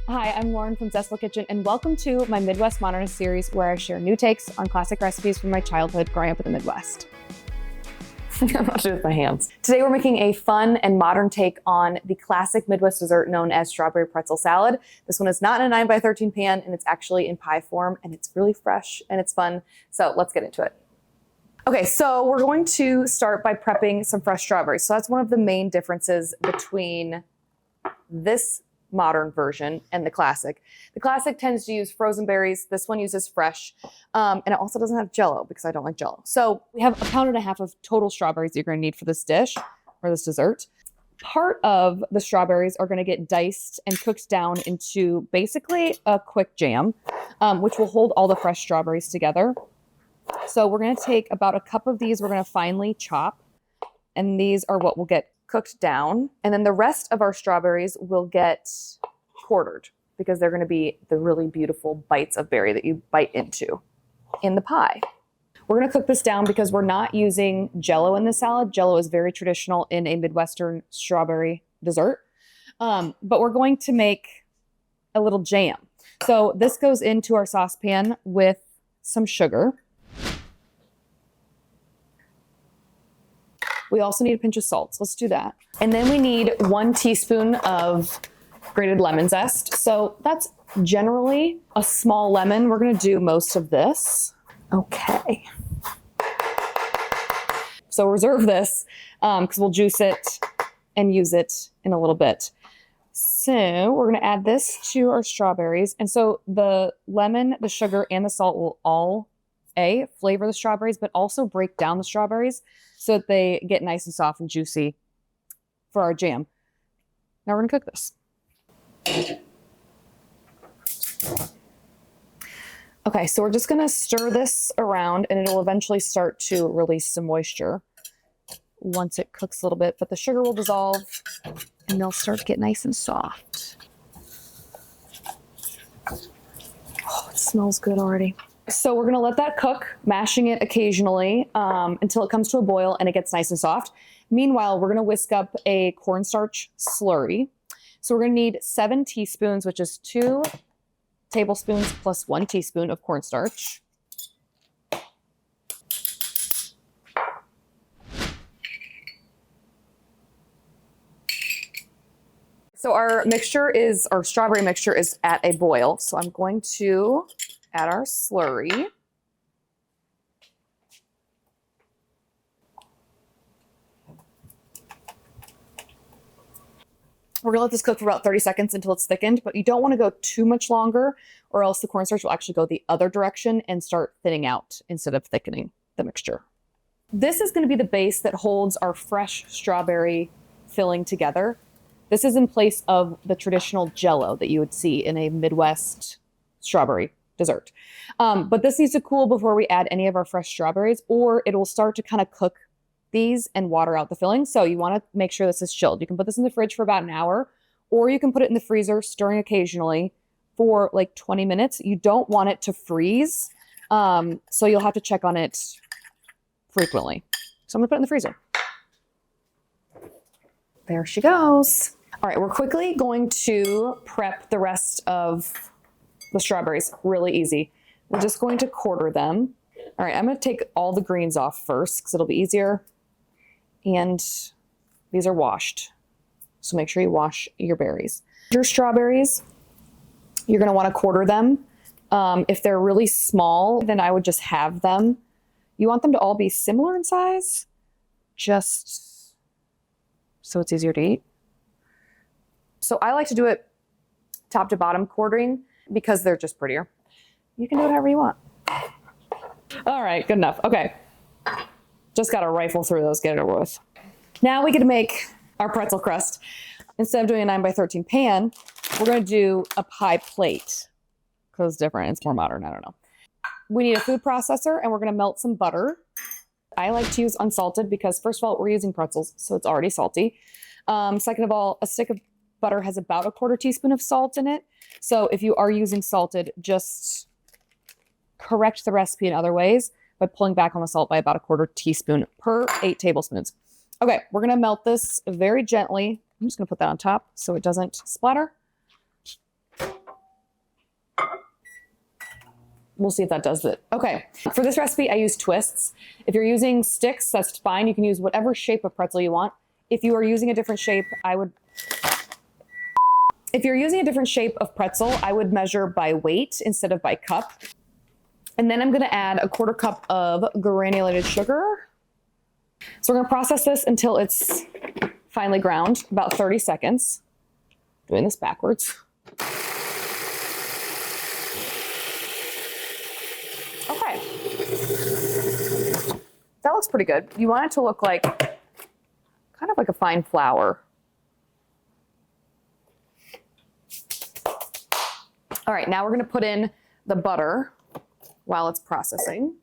Hi, I'm Lauren from Zest Kitchen, and welcome to my Midwest Modernist Series, where I share new takes on classic recipes from my childhood growing up in the Midwest. I don't know what to do with my hands. Today we're making a fun and modern take on the classic Midwest dessert known as strawberry pretzel salad. This one is not in a 9x13 pan, and it's actually in pie form, and it's really fresh and it's fun. So let's get into it. Okay, so we're going to start by prepping some fresh strawberries. So that's one of the main differences between this modern version and the classic. The classic tends to use frozen berries. This one uses fresh. And it also doesn't have jello because I don't like jello. So we have 1.5 pounds of total strawberries you're going to need for this dish or this dessert. Part of the strawberries are going to get diced and cooked down into basically a quick jam, which will hold all the fresh strawberries together. So we're going to take about a cup of these. We're going to finely chop. And these are what will get cooked down. And then the rest of our strawberries will get quartered because they're going to be the really beautiful bites of berry that you bite into in the pie. We're going to cook this down because we're not using jello in the salad. Jello is very traditional in a Midwestern strawberry dessert. But we're going to make a little jam. So this goes into our saucepan with some sugar. We also need a pinch of salt. So let's do that. And then we need 1 teaspoon of grated lemon zest. So that's generally a small lemon. We're going to do most of this. Okay. So reserve this because we'll juice it and use it in a little bit. So we're going to add this to our strawberries. And so the lemon, the sugar, and the salt will all flavor the strawberries, but also break down the strawberries so that they get nice and soft and juicy for our jam. Now we're gonna cook this. Okay, so we're just gonna stir this around and it'll eventually start to release some moisture once it cooks a little bit, but the sugar will dissolve and they'll start to get nice and soft. Oh, it smells good already. So we're going to let that cook, mashing it occasionally until it comes to a boil and it gets nice and soft. Meanwhile, we're going to whisk up a cornstarch slurry. So we're going to need 7 teaspoons, which is 2 tablespoons plus 1 teaspoon of cornstarch. So our strawberry mixture is at a boil. So I'm going to add our slurry. We're gonna let this cook for about 30 seconds until it's thickened, but you don't wanna go too much longer or else the cornstarch will actually go the other direction and start thinning out instead of thickening the mixture. This is gonna be the base that holds our fresh strawberry filling together. This is in place of the traditional jello that you would see in a Midwest strawberry dessert. But this needs to cool before we add any of our fresh strawberries, or it will start to kind of cook these and water out the filling. So you want to make sure this is chilled. You can put this in the fridge for about an hour, or you can put it in the freezer, stirring occasionally for like 20 minutes. You don't want it to freeze, so you'll have to check on it frequently. So I'm gonna put it in the freezer. There she goes. All right, we're quickly going to prep the rest of the strawberries. Really easy. We're just going to quarter them. All right, I'm going to take all the greens off first because it'll be easier. And these are washed. So make sure you wash your berries. Your strawberries, you're going to want to quarter them. If they're really small, then I would just halve them. You want them to all be similar in size, just so it's easier to eat. So I like to do it top to bottom quartering, because they're just prettier. You can do it however you want. All right, good enough. Okay. Just got to rifle through those, get it over with. Now we get to make our pretzel crust. Instead of doing a 9x13 pan, we're going to do a pie plate because it's different. It's more modern. I don't know. We need a food processor and we're going to melt some butter. I like to use unsalted because first of all, we're using pretzels, so it's already salty. Second of all, a stick of butter has about 1/4 teaspoon of salt in it. So if you are using salted, just correct the recipe in other ways by pulling back on the salt by about 1/4 teaspoon per 8 tablespoons. Okay, we're gonna melt this very gently. I'm just gonna put that on top so it doesn't splatter. we'll see if that does it. Okay, for this recipe, I use twists. If you're using sticks, that's fine. You can use whatever shape of pretzel you want. If you are using a different shape, if you're using a different shape of pretzel, I would measure by weight instead of by cup. And then I'm gonna add a 1/4 cup of granulated sugar. So we're gonna process this until it's finely ground, about 30 seconds. Doing this backwards. Okay. That looks pretty good. You want it to look like, kind of like a fine flour. All right, now we're gonna put in the butter while it's processing.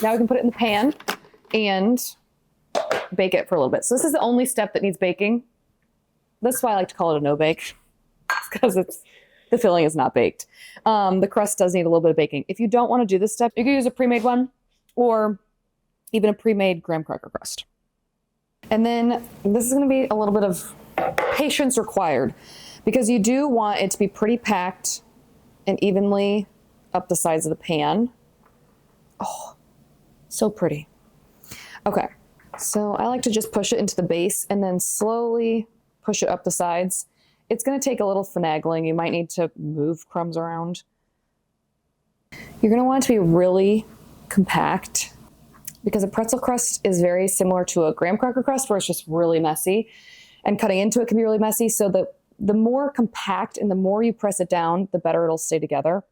Now we can put it in the pan and bake it for a little bit. So this is the only step that needs baking. That's why I like to call it a no bake, because the filling is not baked. The crust does need a little bit of baking. If you don't want to do this step, you can use a pre-made one or even a pre-made graham cracker crust. And then this is going to be a little bit of patience required, because you do want it to be pretty packed and evenly up the sides of the pan. Oh, so pretty. Okay, so I like to just push it into the base and then slowly push it up the sides. It's going to take a little finagling. You might need to move crumbs around. You're going to want it to be really compact, because a pretzel crust is very similar to a graham cracker crust, where it's just really messy, and cutting into it can be really messy. So the more compact and the more you press it down, the better it'll stay together.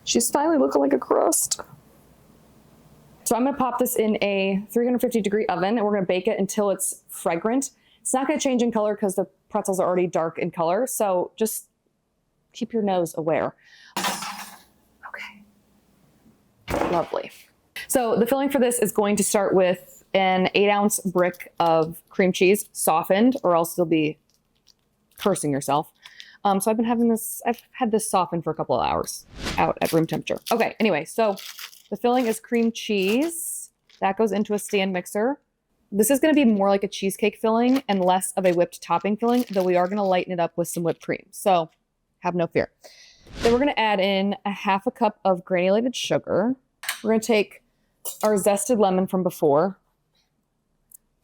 She's finally looking like a crust. So I'm gonna pop this in a 350-degree oven, and we're gonna bake it until it's fragrant. It's not gonna change in color because the pretzels are already dark in color, so just keep your nose aware. Okay, lovely. So the filling for this is going to start with an 8-ounce brick of cream cheese, softened, or else you'll be cursing yourself. So I've had this softened for a couple of hours out at room temperature. Okay, anyway, so the filling is cream cheese. That goes into a stand mixer. This is gonna be more like a cheesecake filling and less of a whipped topping filling, though we are gonna lighten it up with some whipped cream. So have no fear. Then we're gonna add in a 1/2 cup of granulated sugar. We're gonna take our zested lemon from before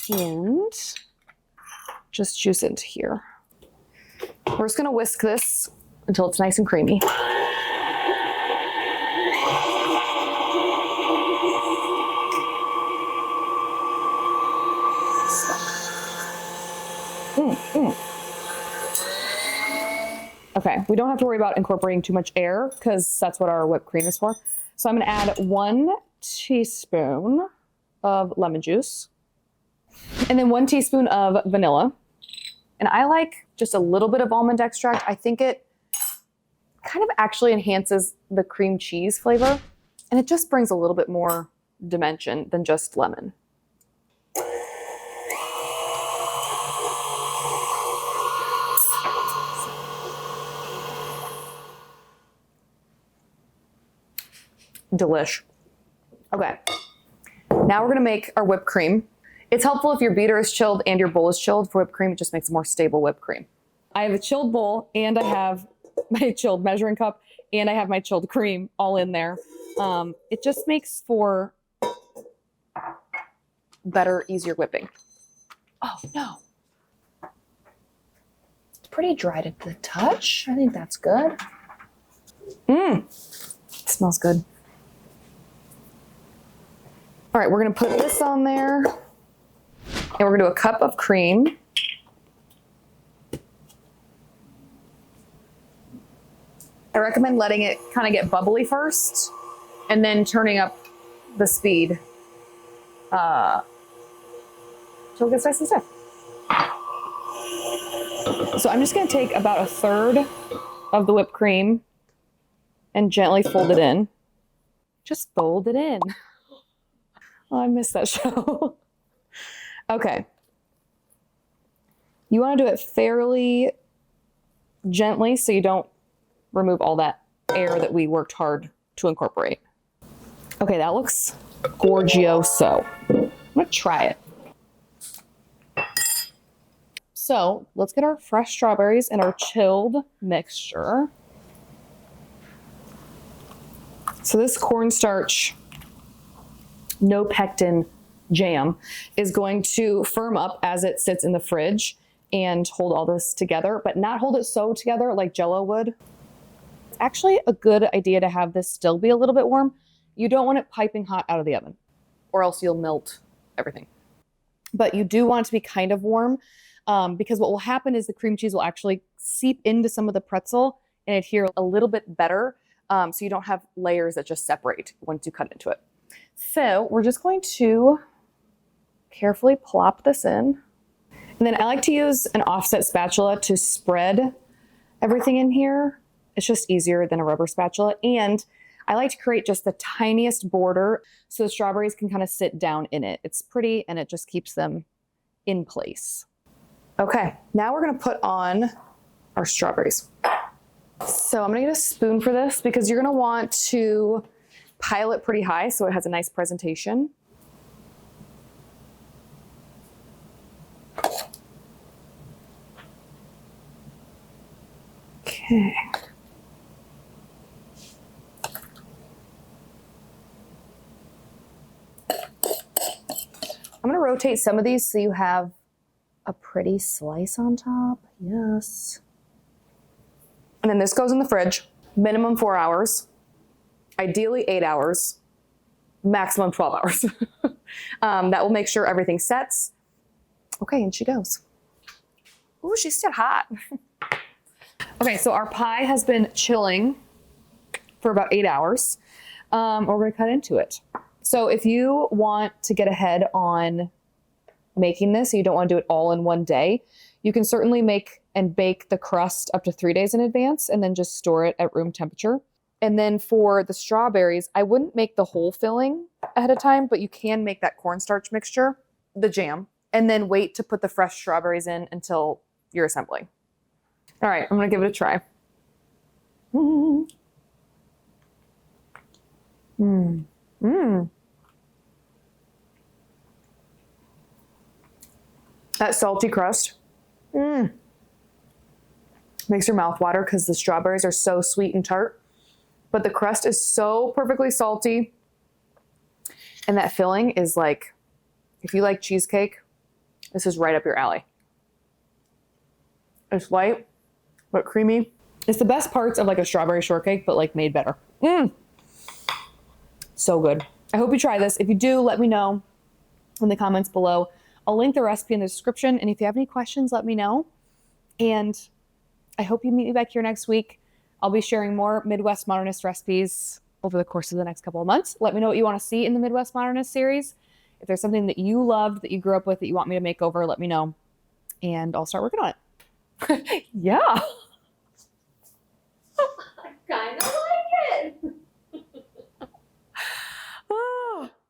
and just juice it into here. We're just gonna whisk this until it's nice and creamy. Okay, we don't have to worry about incorporating too much air because that's what our whipped cream is for. So I'm gonna add 1 teaspoon of lemon juice and then 1 teaspoon of vanilla. And I like just a little bit of almond extract. I think it kind of actually enhances the cream cheese flavor, and it just brings a little bit more dimension than just lemon. Delish. Okay, now we're gonna make our whipped cream. It's helpful if your beater is chilled and your bowl is chilled. For whipped cream, it just makes a more stable whipped cream. I have a chilled bowl, and I have my chilled measuring cup, and I have my chilled cream all in there. It just makes for better, easier whipping. Oh no. It's pretty dry to the touch. I think that's good. It smells good. All right, we're gonna put this on there, and we're gonna do a cup of cream. I recommend letting it kind of get bubbly first, and then turning up the speed till it gets nice and stiff. So I'm just gonna take about 1/3 of the whipped cream and gently fold it in. Just fold it in. Oh, I missed that show. Okay. You want to do it fairly gently so you don't remove all that air that we worked hard to incorporate. Okay, that looks gorgioso. I'm gonna try it. So let's get our fresh strawberries and our chilled mixture. So this cornstarch, no pectin jam is going to firm up as it sits in the fridge and hold all this together, but not hold it so together like jello would. It's actually a good idea to have this still be a little bit warm. You don't want it piping hot out of the oven, or else you'll melt everything. But you do want it to be kind of warm. Because what will happen is the cream cheese will actually seep into some of the pretzel and adhere a little bit better, so you don't have layers that just separate once you cut into it. So we're just going to carefully plop this in. And then I like to use an offset spatula to spread everything in here. It's just easier than a rubber spatula. And I like to create just the tiniest border so the strawberries can kind of sit down in it. It's pretty and it just keeps them in place. Okay, now we're gonna put on our strawberries. So I'm gonna get a spoon for this because you're gonna want to pile it pretty high so it has a nice presentation. Okay. I'm gonna rotate some of these so you have a pretty slice on top. Yes. And then this goes in the fridge, minimum 4 hours, ideally 8 hours, maximum 12 hours. That will make sure everything sets. Okay, and she goes. Ooh, she's still hot. Okay, so our pie has been chilling for about 8 hours. We're gonna cut into it. So if you want to get ahead on making this, you don't want to do it all in one day, you can certainly make and bake the crust up to 3 days in advance and then just store it at room temperature. And then for the strawberries, I wouldn't make the whole filling ahead of time, but you can make that cornstarch mixture, the jam, and then wait to put the fresh strawberries in until you're assembling. All right, I'm gonna give it a try. That salty crust makes your mouth water because the strawberries are so sweet and tart. But the crust is so perfectly salty. And that filling is like, if you like cheesecake, this is right up your alley. It's light, but creamy. It's the best parts of like a strawberry shortcake, but like made better. So good. I hope you try this. If you do, let me know in the comments below. I'll link the recipe in the description. And if you have any questions, let me know. And I hope you meet me back here next week. I'll be sharing more Midwest Modernist recipes over the course of the next couple of months. Let me know what you want to see in the Midwest Modernist series. If there's something that you loved, that you grew up with, that you want me to make over, let me know. And I'll start working on it. Yeah.